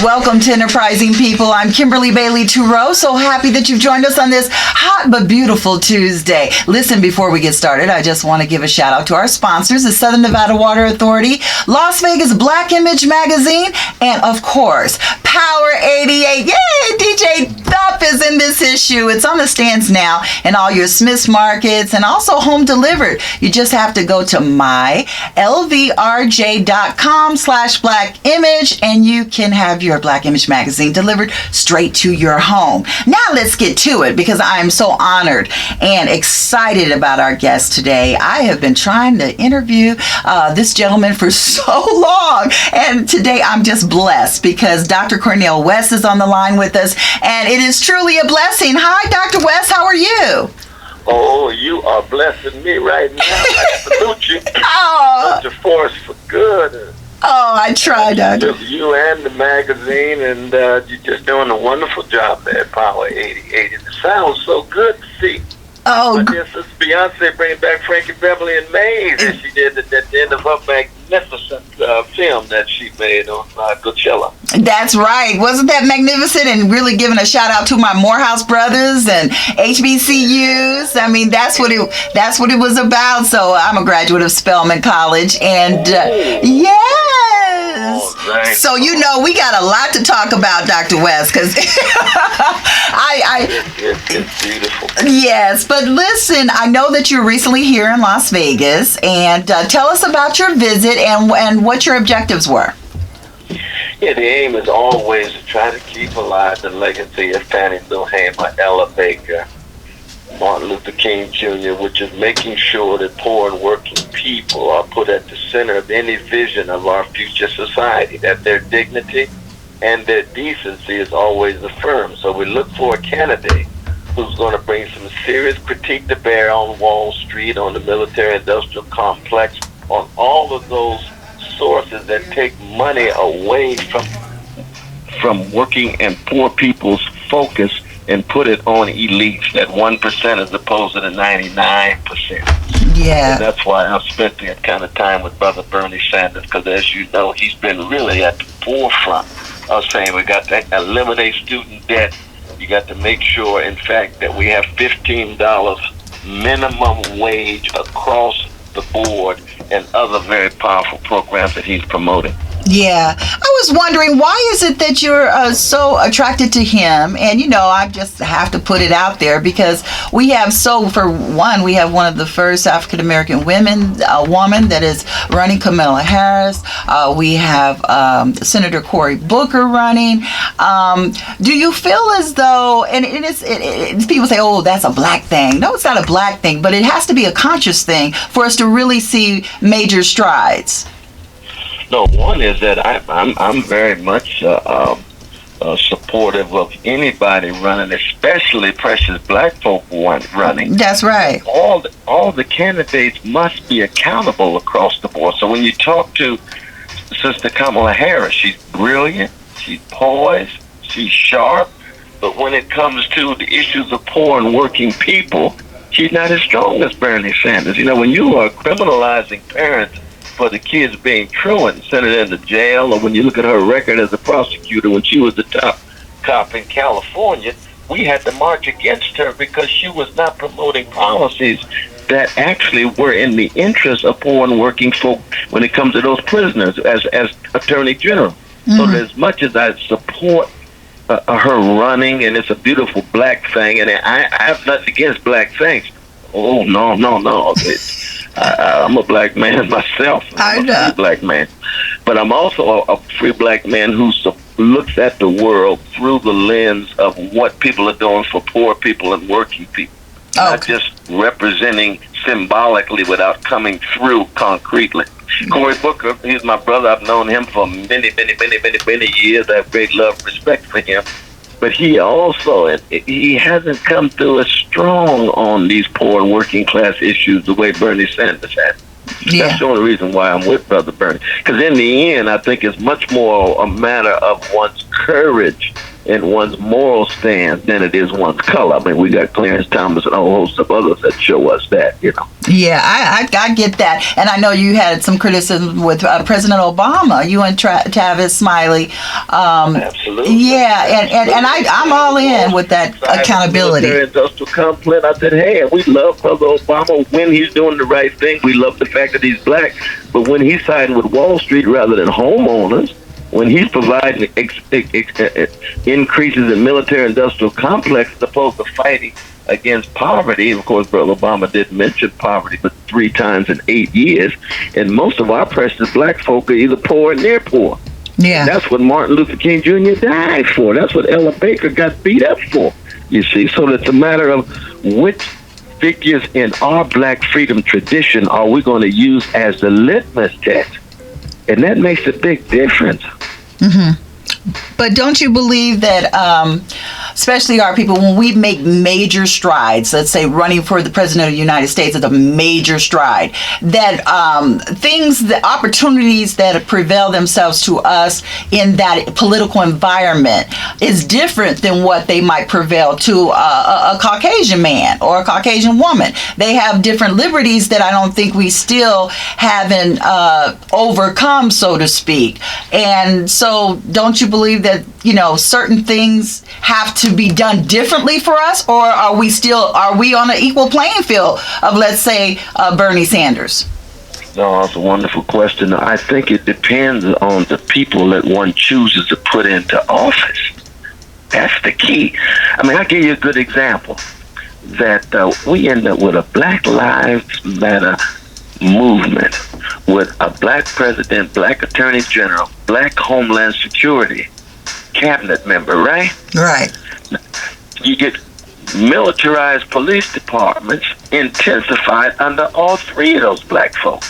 Welcome to Enterprising People. I'm Kimberly Bailey. So happy that you've joined us on this hot but beautiful Tuesday. Listen, before we get started, I just want to give a shout out to our sponsors, the Southern Nevada Water Authority, Las Vegas Black Image Magazine, and of course, Power 88. Yay! DJ Thup is in this issue. It's on the stands now in all your Smith's markets and also home delivered. You just have to go to mylvrj.com/blackimage and you can have your Black Image magazine delivered straight to your home. Now let's get to it because I'm so honored and excited about our guest today. I have been trying to interview this gentleman for so long, and today I'm just blessed because Dr. Cornell West is on the line with us, and it is truly a blessing. Hi, Dr. West. How are you? Oh, you are blessing me right now. I salute you. Oh. Such a force for good. Oh, I tried, Doctor. You and the magazine, and you're just doing a wonderful job there at Power 88. And it sounds so good to see. Oh, my dear sister Beyonce bringing back Frankie Beverly and Maze, as she did at the end of her magnificent film that she made on Coachella. That's right. Wasn't that magnificent? And really giving a shout out to my Morehouse brothers and HBCUs. I mean, that's what it was about. So I'm a graduate of Spelman College, and yes. Oh, so you know we got a lot to talk about, Dr. West, because it's beautiful. Yes, but listen, I know that you're recently here in Las Vegas, and tell us about your visit and what your objectives were. Yeah, the aim is always to try to keep alive the legacy of Fannie Lou Hamer, Ella Baker, Martin Luther King Jr., which is making sure that poor and working people are put at the center of any vision of our future society, that their dignity and their decency is always affirmed. So we look for a candidate who's going to bring some serious critique to bear on Wall Street, on the military-industrial complex, on all of those sources that take money away from working and poor people's focus and put it on elites, that 1% as opposed to the 99%. Yeah. And that's why I've spent that kind of time with Brother Bernie Sanders, because as you know, he's been really at the forefront of saying we got to eliminate student debt. You got to make sure, in fact, that we have $15 minimum wage across the board and other very powerful programs that he's promoting. Yeah. I was wondering, why is it that you're so attracted to him? And, you know, I just have to put it out there because we have we have one of the first African-American women that is running, Kamala Harris. We have Senator Cory Booker running. Do you feel as though, and it's people say, oh, that's a black thing. No, it's not a black thing, but it has to be a conscious thing for us to really see major strides. No, one is that I'm very much supportive of anybody running, especially precious black folk running. That's right. All the candidates must be accountable across the board. So when you talk to Sister Kamala Harris, she's brilliant, she's poised, she's sharp, but when it comes to the issues of poor and working people, she's not as strong as Bernie Sanders. You know, when you are criminalizing parents for the kids being truant and sending them to jail, or when you look at her record as a prosecutor when she was the top cop in California, we had to march against her because she was not promoting policies that actually were in the interest of poor and working folk when it comes to those prisoners as Attorney General. Mm-hmm. So as much as I support her running, and it's a beautiful black thing, and I have nothing against black things. Oh, no. I'm a black man myself. I'm a free black man. But I'm also a free black man who looks at the world through the lens of what people are doing for poor people and working people. Okay. Not just representing symbolically without coming through concretely. Cory Booker, he's my brother. I've known him for many years. I have great love and respect for him. But he hasn't come through as strong on these poor and working class issues the way Bernie Sanders has. Yeah. That's the only reason why I'm with Brother Bernie. Because in the end, I think it's much more a matter of one's courage in one's moral stance than it is one's color. I mean, we got Clarence Thomas and a whole host of others that show us that, you know. Yeah, I get that. And I know you had some criticism with President Obama, you and Travis Smiley. Absolutely. Yeah, and I'm all in with that accountability. Industrial complex. I said, hey, we love President Obama when he's doing the right thing. We love the fact that he's black. But when he's siding with Wall Street rather than homeowners, when he's providing increases in military-industrial complex as opposed to fighting against poverty. Of course, Brother Obama did mention poverty, but 3 times in 8 years. And most of our precious black folk are either poor or near poor. Yeah. And that's what Martin Luther King Jr. died for. That's what Ella Baker got beat up for. You see, so it's a matter of which figures in our black freedom tradition are we going to use as the litmus test. And that makes a big difference. Mm-hmm. But don't you believe that, especially our people, when we make major strides, let's say running for the President of the United States is a major stride, that the opportunities that prevail themselves to us in that political environment is different than what they might prevail to a Caucasian man or a Caucasian woman. They have different liberties that I don't think we still haven't overcome, so to speak. And so don't you believe that, you know, certain things have to be done differently for us, or are we on an equal playing field of, let's say, Bernie Sanders? No, it's a wonderful question. I think it depends on the people that one chooses to put into office. That's the key. I mean, I'll give you a good example. That we end up with a Black Lives Matter movement with a black president, black attorney general, black Homeland Security cabinet member, right? Right. You get militarized police departments intensified under all 3 of those black folks.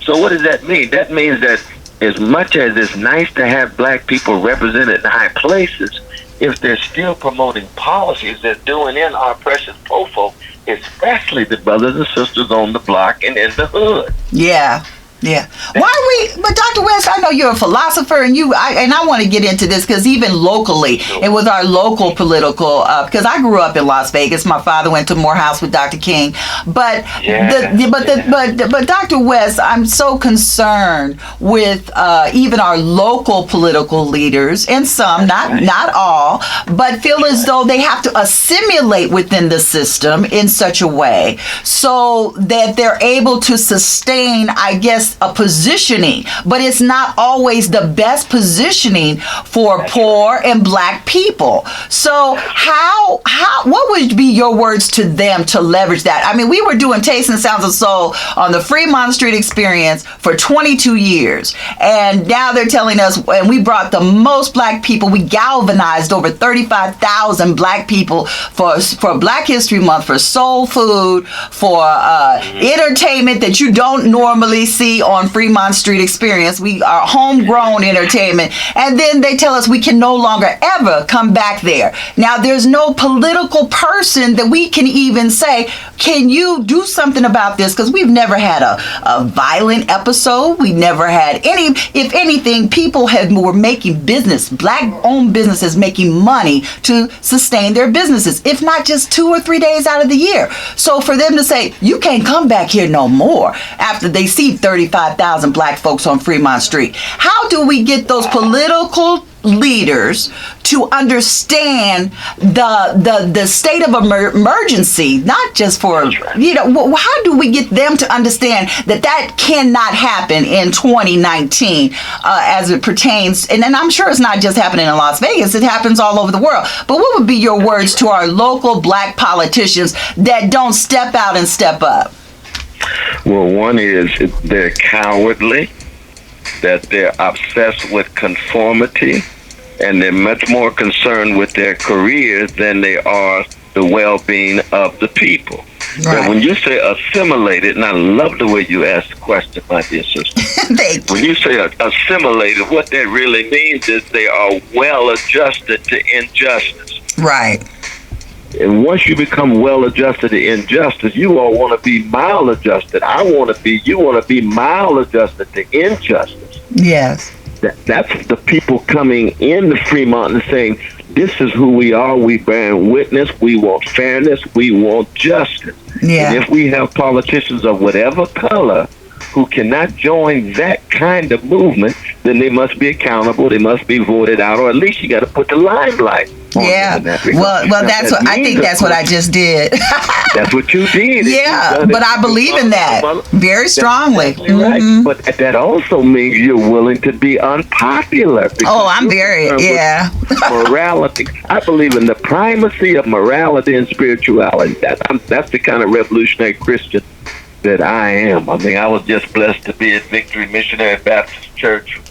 So what does that mean? That means that as much as it's nice to have black people represented in high places, if they're still promoting policies that doing in our precious poor folk, especially the brothers and sisters on the block and in the hood. Yeah. Yeah. Why are we? But Dr. West, I know you're a philosopher, and I want to get into this because even locally, and with our local political, because I grew up in Las Vegas. My father went to Morehouse with Dr. King, but but Dr. West, I'm so concerned with even our local political leaders, and some, not all, but feel as though they have to assimilate within the system in such a way so that they're able to sustain, I guess, a positioning, but it's not always the best positioning for poor and black people. So how what would be your words to them to leverage that? I mean, we were doing Taste and Sounds of Soul on the Fremont Street Experience for 22 years, and now they're telling us, and we brought the most black people. We galvanized over 35,000 black people for Black History Month, for soul food, for entertainment that you don't normally see on Fremont Street Experience. We are homegrown entertainment. And then they tell us we can no longer ever come back there. Now, there's no political person that we can even say, can you do something about this? Because we've never had a violent episode. We never had any, if anything, people were making business, black-owned businesses making money to sustain their businesses, if not just 2 or 3 days out of the year. So for them to say, you can't come back here no more after they see 35,000 black folks on Fremont Street. How do we get those political leaders to understand the state of emergency, not just for, you know, how do we get them to understand that cannot happen in 2019 as it pertains, and then I'm sure it's not just happening in Las Vegas, it happens all over the world. But what would be your words to our local black politicians that don't step out and step up? Well, one is they're cowardly, that they're obsessed with conformity, and they're much more concerned with their careers than they are the well-being of the people. Right. Now, when you say assimilated, and I love the way you asked the question, my dear sister. Thank you. When you say assimilated, what that really means is they are well-adjusted to injustice. Right. And once you become well-adjusted to injustice, you all want to be mild-adjusted. You want to be mild-adjusted to injustice. Yes. That's the people coming into Fremont and saying, this is who we are. We bear witness. We want fairness. We want justice. Yeah. And if we have politicians of whatever color who cannot join that kind of movement, then they must be accountable. They must be voted out, or at least you got to put the limelight on Yeah. them in that regard. Well, that's what I think. That's what I just did. That's what you did. Yeah, but I believe in that very strongly. Exactly right. But that also means you're willing to be unpopular. Oh, I'm very, yeah. Morality. I believe in the primacy of morality and spirituality. That's the kind of revolutionary Christian that I am. I mean, I was just blessed to be at Victory Missionary Baptist Church,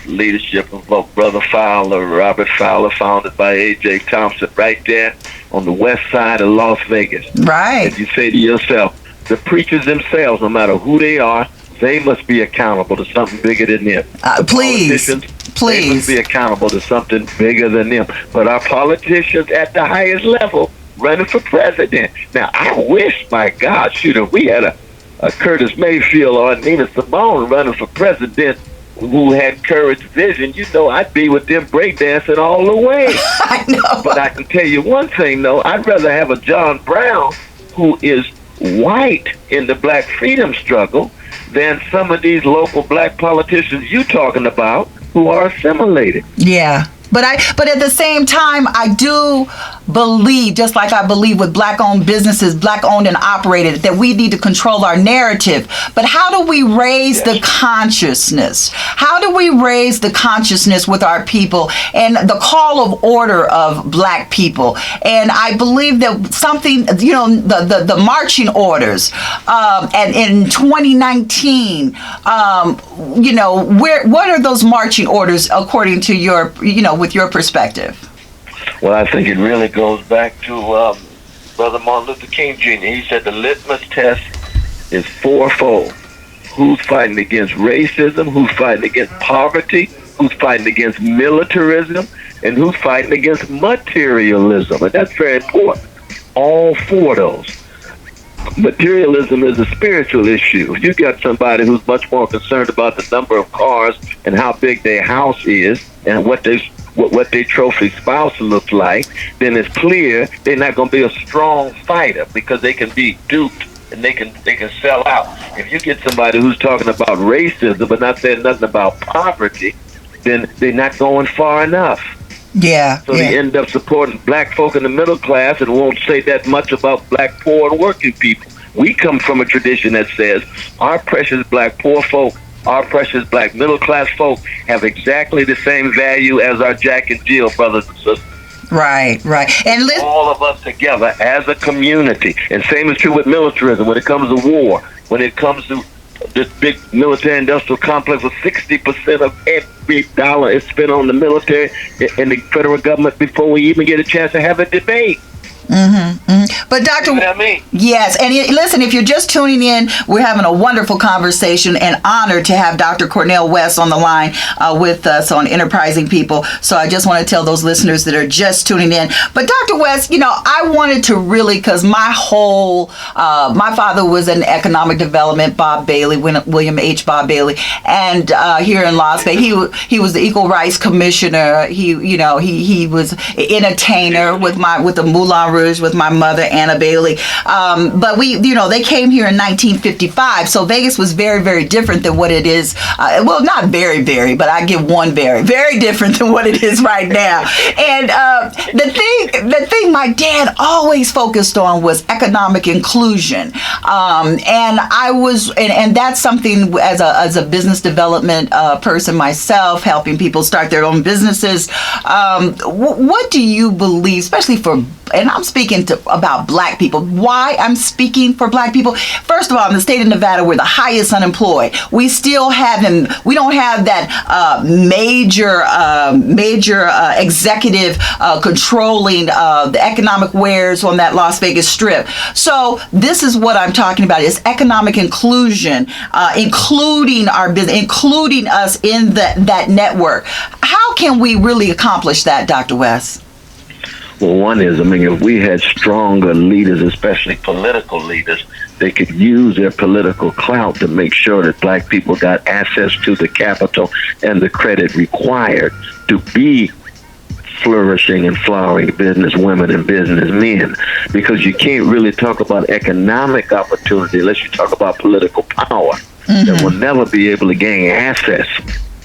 leadership of Brother Fowler, Robert Fowler, founded by A.J. Thompson, right there on the west side of Las Vegas. Right. And you say to yourself, the preachers themselves, no matter who they are, they must be accountable to something bigger than them. Please. They must be accountable to something bigger than them. But our politicians at the highest level running for president. Now, I wish, my God, if we had a Curtis Mayfield or a Nina Simone running for president who had courage, vision, I'd be with them breakdancing all the way. I know. But I can tell you one thing, though. I'd rather have a John Brown who is white in the black freedom struggle than some of these local black politicians you talking about who are assimilated. Yeah. But at the same time, I do believe, just like I believe with black-owned businesses, black-owned and operated, that we need to control our narrative. But how do we raise the consciousness? How do we raise the consciousness with our people and the call of order of black people? And I believe that something, the marching orders, and in 2019, what are those marching orders according to your, with your perspective? Well, I think it really goes back to Brother Martin Luther King Jr. He said the litmus test is fourfold. Who's fighting against racism? Who's fighting against poverty? Who's fighting against militarism? And who's fighting against materialism? And that's very important. All four of those. Materialism is a spiritual issue. If you got somebody who's much more concerned about the number of cars and how big their house is and what their trophy spouse looks like, then it's clear they're not going to be a strong fighter because they can be duped and they can sell out. If you get somebody who's talking about racism but not saying nothing about poverty, then they're not going far enough. Yeah. So they end up supporting black folk in the middle class and won't say that much about black poor and working people. We come from a tradition that says our precious black poor folk, our precious black middle class folk have exactly the same value as our Jack and Jill brothers and sisters. Right. And all of us together as a community. And same is true with militarism when it comes to war, when it comes to this big military-industrial complex with 60% of every dollar is spent on the military and the federal government before we even get a chance to have a debate. But Dr. You know what I mean? Yes, and listen, if you're just tuning in, we're having a wonderful conversation and honored to have Dr. Cornell West on the line with us on Enterprising People. So I just want to tell those listeners that are just tuning in. But Dr. West, I wanted to really, because my father was in economic development, Bob Bailey, William H. Bob Bailey, and here in Las Vegas, he was the Equal Rights Commissioner. He was an entertainer with the Moulin Rouge with my mother, Anna Bailey. But they came here in 1955. So Vegas was very, very different than what it is. Well, not very, very, but I give one very, very different than what it is right now. And the thing my dad always focused on was economic inclusion. And I was, and that's something as a business development person myself, helping people start their own businesses. What do you believe, especially and I'm speaking about black people. Why I'm speaking for black people? First of all, in the state of Nevada, we're the highest unemployed. We still we don't have that major executive controlling the economic wares on that Las Vegas Strip. So this is what I'm talking about, is economic inclusion, including our business, including us in that network. How can we really accomplish that, Dr. West? Well, one is, if we had stronger leaders, especially political leaders, they could use their political clout to make sure that black people got access to the capital and the credit required to be flourishing and flowering business women and businessmen, because you can't really talk about economic opportunity unless you talk about political power. That will never be able to gain access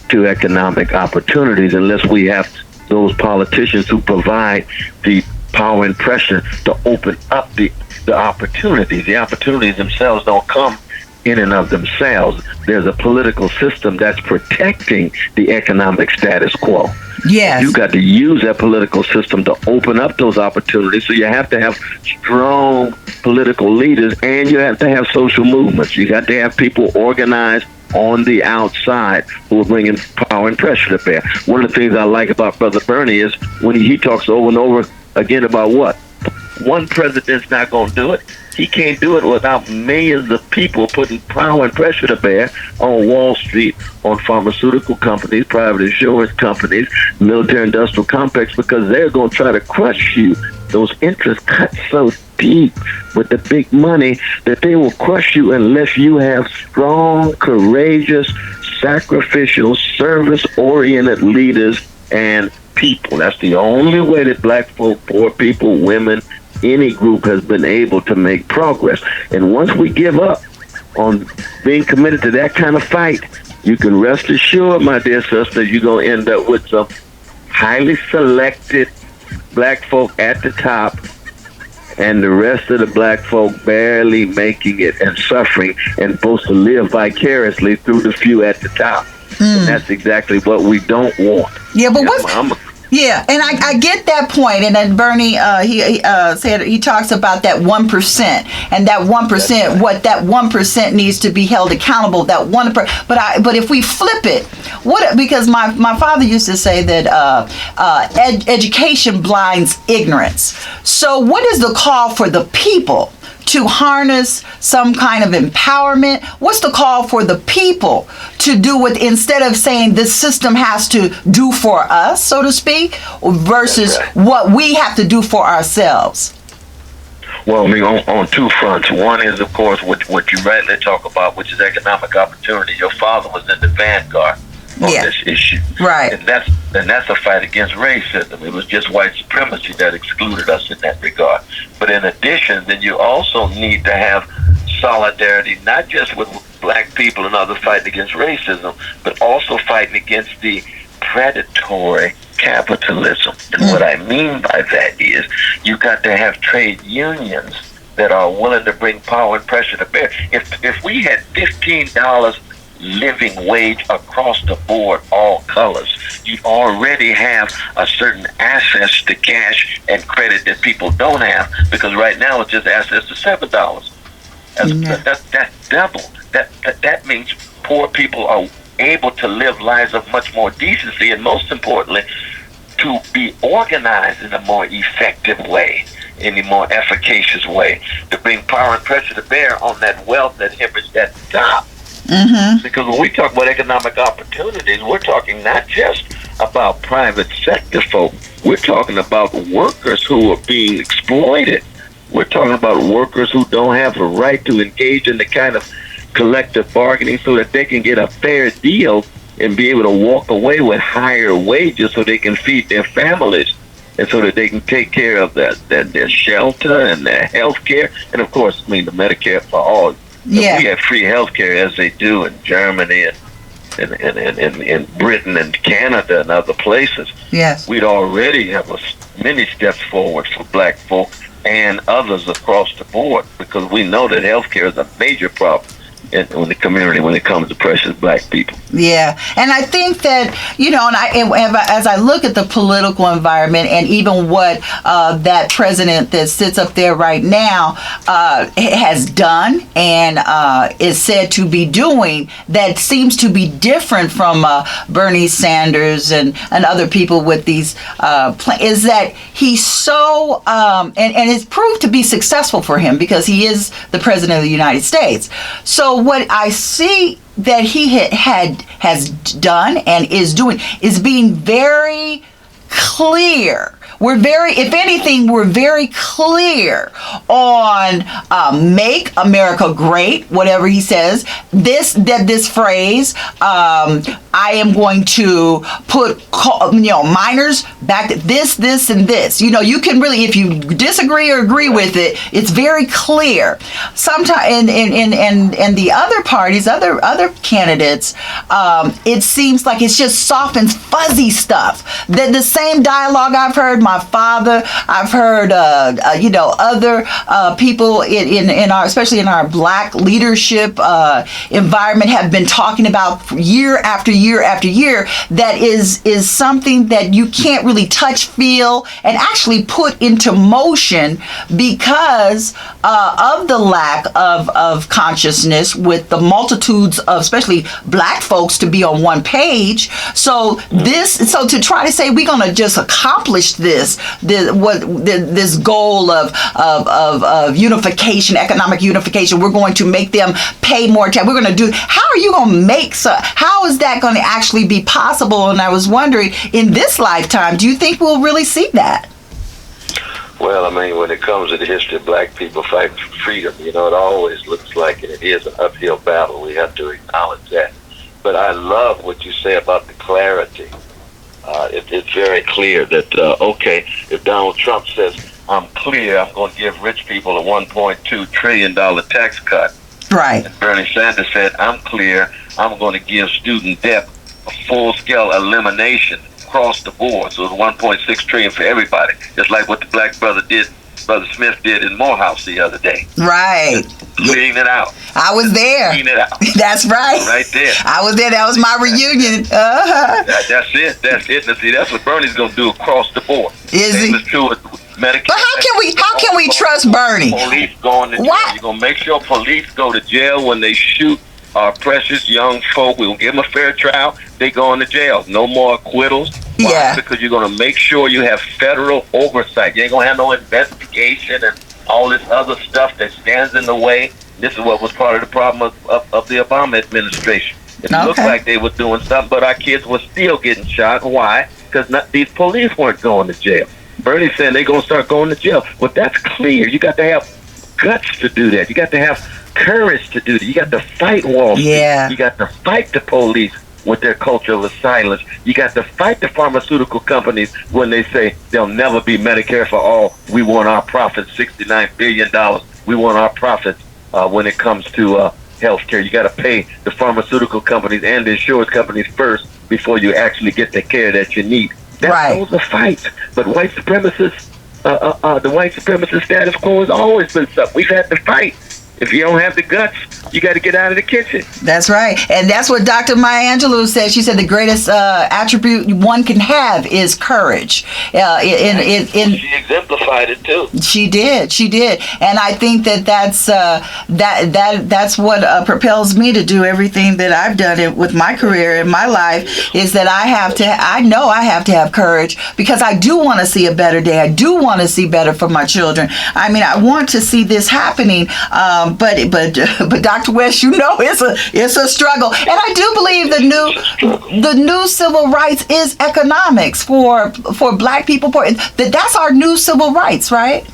to economic opportunities unless we have those politicians who provide the power and pressure to open up the opportunities. The opportunities themselves don't come in and of themselves. There's a political system that's protecting the economic status quo. Yes. You got to use that political system to open up those opportunities. So you have to have strong political leaders, and you have to have social movements. You got to have people organized on the outside who are bringing power and pressure to bear. One of the things I like about Brother Bernie is when he talks over and over again about what? One president's not going to do it. He can't do it without millions of people putting power and pressure to bear on Wall Street, on pharmaceutical companies, private insurance companies, military-industrial complex, because they're going to try to crush you. Those interests cut so deep with the big money that they will crush you unless you have strong, courageous, sacrificial, service-oriented leaders and people. That's the only way that black folk, poor people, women, any group has been able to make progress. And once we give up on being committed to that kind of fight, you can rest assured, my dear sister, you're going to end up with some highly selected black folk at the top and the rest of the black folk barely making it and suffering and supposed to live vicariously through the few at the top. And that's exactly what we don't want. Yeah, but yeah, and I get that point. And then Bernie, he said, he talks about that 1%, and that 1%, what that 1% needs to be held accountable. That 1%, but if we flip it, because my father used to say that education blinds ignorance. So what is the call for the people to harness some kind of empowerment? What's the call for the people to do with, instead of saying this system has to do for us, so to speak, versus what we have to do for ourselves? Well, I mean, on two fronts. One is, of course, what you rightly talk about, which is economic opportunity. Your father was in the vanguard on this issue. Right. And that's a fight against racism. It was just white supremacy that excluded us in that regard. But in addition, then you also need to have solidarity, not just with black people and others fighting against racism, but also fighting against the predatory capitalism. And what I mean by that is you got to have trade unions that are willing to bring power and pressure to bear. If we had $15 living wage across the board, all colors, you already have a certain access to cash and credit that people don't have, because right now it's just access to $7. That's double. That means poor people are able to live lives of much more decency, and most importantly, to be organized in a more effective way, in a more efficacious way, to bring power and pressure to bear on that wealth that hemorrhaged at the top. Because when we talk about economic opportunities, we're talking not just about private sector folk. We're talking about workers who are being exploited. We're talking about workers who don't have a right to engage in the kind of collective bargaining so that they can get a fair deal and be able to walk away with higher wages so they can feed their families and so that they can take care of their shelter and their health care. And, of course, I mean, the Medicare for all. If we have free health care as they do in Germany and in Britain and Canada and other places, we'd already have many steps forward for black folk and others across the board, because we know that health care is a major problem in the community when it comes to precious black people. Yeah, and I think that, as I look at the political environment and even what that president that sits up there right now has done and is said to be doing, that seems to be different from Bernie Sanders and other people with these is that he's so and it's proved to be successful for him because he is the president of the United States. So what I see that he has done and is doing is being very clear. If anything, we're very clear on make America great, whatever he says. This phrase, I am going to put, minors back to this, and this. You can really, if you disagree or agree with it, it's very clear. Sometimes, and the other parties, other candidates, it seems like it's just soft and fuzzy stuff. The same dialogue I've heard my father, I've heard other people in our, especially in our black leadership environment, have been talking about year after year after year. That is something that you can't really touch, feel, and actually put into motion because of the lack of consciousness with the multitudes of especially black folks to be on one page. So to try to say we're going to just accomplish this goal of unification, economic unification, we're going to make them pay more tax. We're going to do. How are you going to how is that going to actually be possible? And I was wondering, in this lifetime, do you think we'll really see that? Well, when it comes to the history of black people fighting for freedom, it always looks like, and it is an uphill battle. We have to acknowledge that. But I love what you say about the clarity. It's very clear that, if Donald Trump says, I'm clear, I'm going to give rich people a $1.2 trillion tax cut. Right. And Bernie Sanders said, I'm clear, I'm going to give student debt a full-scale elimination across the board. So it's $1.6 trillion for everybody, just like what the black Brother Smith did in Morehouse the other day. Right. Clean it out. I was there. Clean it out. That's right. Right there. I was there. That was my reunion. That's it. Now, see, that's what Bernie's going to do across the board. Is he? Same is true with Medicare. But how can we trust Bernie? Police going to jail. What? You're going to make sure police go to jail when they shoot our precious young folk. We'll give them a fair trial. They going to jail. No more acquittals. Why? Yeah. Because you're going to make sure you have federal oversight. You ain't going to have no investigation and all this other stuff that stands in the way. This is what was part of the problem of the Obama administration. It looked like they were doing something, but our kids were still getting shot. Why? Because these police weren't going to jail. Bernie's saying they're going to start going to jail. Well, that's clear. You got to have guts to do that. You got to have courage to do that. You got to fight Wall Street. Yeah. You got to fight the police with their culture of silence. You got to fight the pharmaceutical companies when they say there'll never be Medicare for all. We want our profits, $69 billion. We want our profits when it comes to health care. You got to pay the pharmaceutical companies and the insurance companies first before you actually get the care that you need. Those are fights. But white supremacists, the white supremacist status quo has always been something we've had to fight. If you don't have the guts, you got to get out of the kitchen. That's right. And that's what Dr. Maya Angelou said. She said the greatest attribute one can have is courage. She exemplified it too. She did. And I think that's what propels me to do everything that I've done with my career in my life, is that I know I have to have courage, because I do want to see a better day. I do want to see better for my children. I want to see this happening. But Dr. West, it's a struggle, and I do believe the new civil rights is economics for black people. That's our new civil rights, right?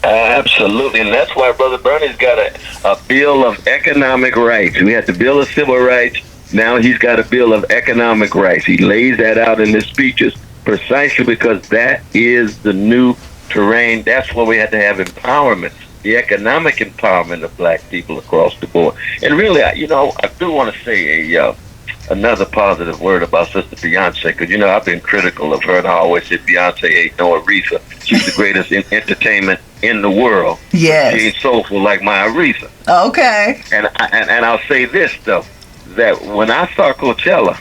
Absolutely, and that's why Brother Bernie's got a bill of economic rights. We had the bill of civil rights. Now he's got a bill of economic rights. He lays that out in his speeches precisely because that is the new terrain. That's where we had to have empowerment. The economic empowerment of black people across the board. And really, I do want to say another positive word about Sister Beyonce, because, I've been critical of her, and I always said Beyonce ain't no Aretha. She's the greatest entertainment in the world. Yes. She ain't soulful like my Aretha. Okay. And I'll say this, though, that when I saw Coachella,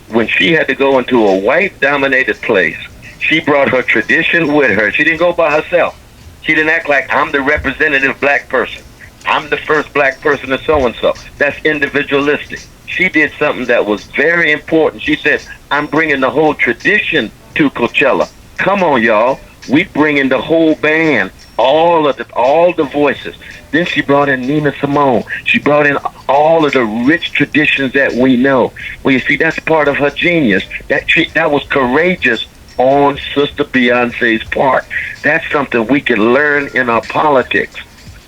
when she had to go into a white-dominated place, she brought her tradition with her. She didn't go by herself. She didn't act like I'm the representative black person. I'm the first black person to so-and-so. That's individualistic. She did something that was very important. She said, I'm bringing the whole tradition to Coachella. Come on, y'all. We bringing the whole band, all the voices. Then she brought in Nina Simone. She brought in all of the rich traditions that we know. Well, you see, that's part of her genius. That was courageous on Sister Beyonce's part. That's something we can learn in our politics.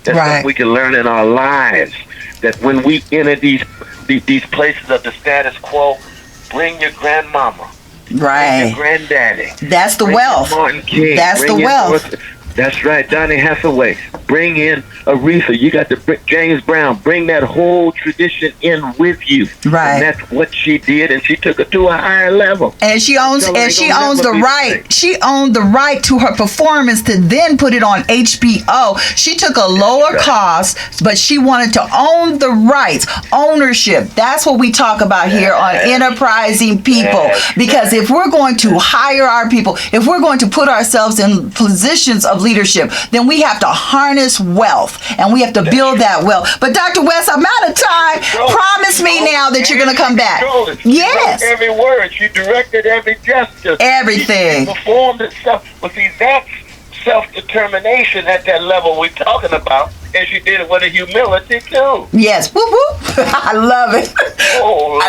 That's something we can learn in our lives. That when we enter these places of the status quo, bring your grandmama. Bring your granddaddy. That's the wealth. Martin King. That's the wealth. That's right, Donny Hathaway. Bring in Aretha. You got the James Brown. Bring that whole tradition in with you. Right. And that's what she did, and she took it to a higher level. And she owns the right. She owned the right to her performance to then put it on HBO. She took a lower cost, but she wanted to own the rights, ownership. That's what we talk about here on Enterprising People. Because if we're going to hire our people, if we're going to put ourselves in positions of leadership, then we have to harness wealth, and we have to build that wealth. But Dr. West, I'm out of time. Promise me now that you're going to come back. Yes. Every word. She directed every gesture. Everything. She performed itself. But see, that's self-determination at that level we're talking about, and she did it with a humility too. Yes. Whoop, whoop. I love it. Oh,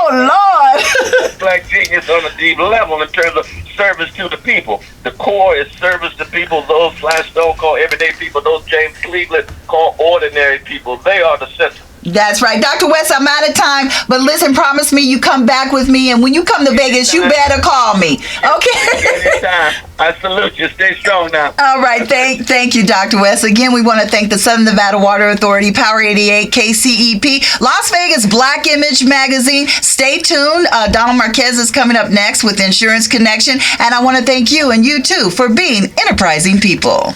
Lord. Black genius on a deep level in terms of service to the people. The core is service to people. Those Flash Stone call everyday people. Those James Cleveland call ordinary people. They are the center. That's right. Dr. West, I'm out of time. But listen, promise me you come back with me. And when you come to Vegas, you better call me. Okay? Anytime. I salute you. Stay strong now. All right. Thank you, Dr. West. Again, we want to thank the Southern Nevada Water Authority, Power 88, KCEP, Las Vegas Black Image Magazine. Stay tuned. Donald Marquez is coming up next with Insurance Connection. And I want to thank you and you, too, for being enterprising people.